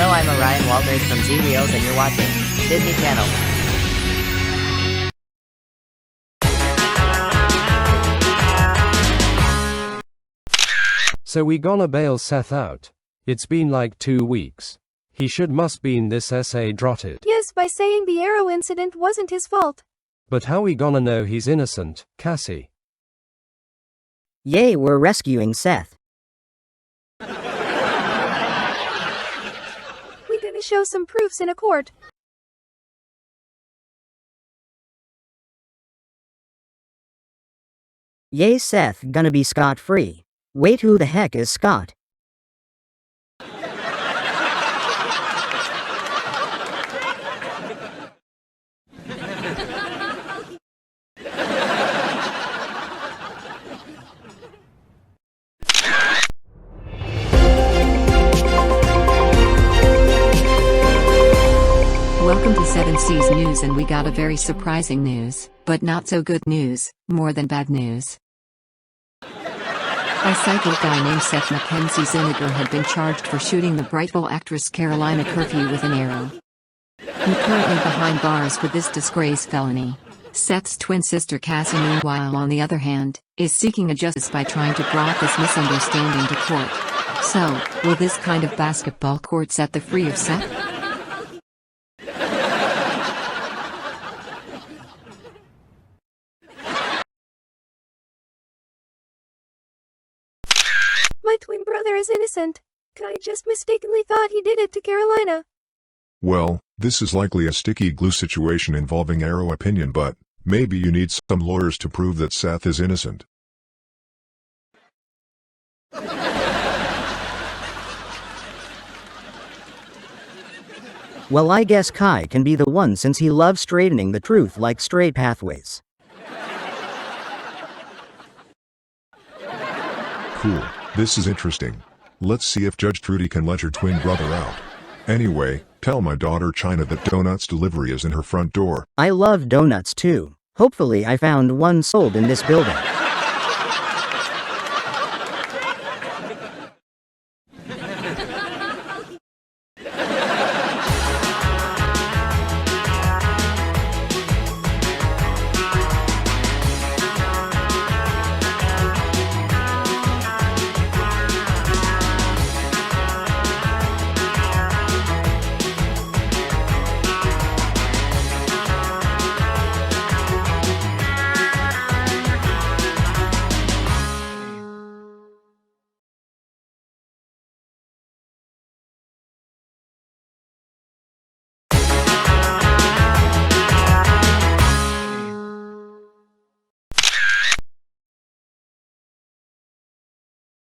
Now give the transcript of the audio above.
Hello, I'm Orion Walters from Z Reels and you're watching Disney Channel. So we gonna bail Seth out. It's been like 2 weeks. He must been this essay drotted. Yes, by saying the arrow incident wasn't his fault. But how we gonna know he's innocent, Cassie? Yay, we're rescuing Seth. We gonna show some proofs in a court. Yay, Seth gonna be scot-free. Wait, who the heck is Scott? Welcome to 7C's News, and we got a very surprising news, but not so good news, more than bad news. A psychic guy named Seth Mackenzie Zinegar had been charged for shooting the Brightwell actress Carolina Curfew with an arrow. He's currently behind bars for this disgrace felony. Seth's twin sister Cassie, meanwhile, on the other hand, is seeking justice by trying to bring this misunderstanding to court. So, will this kind of basketball court set the free of Seth? My twin brother is innocent. Kai just mistakenly thought he did it to Carolina. Well, this is likely a sticky glue situation involving arrow opinion, but maybe you need some lawyers to prove that Seth is innocent. Well, I guess Kai can be the one since he loves straightening the truth like straight pathways. Cool, this is interesting. Let's see if Judge Trudy can let her twin brother out. Anyway, tell my daughter Chyna that donuts delivery is in her front door. I love donuts too. Hopefully I found one sold in this building.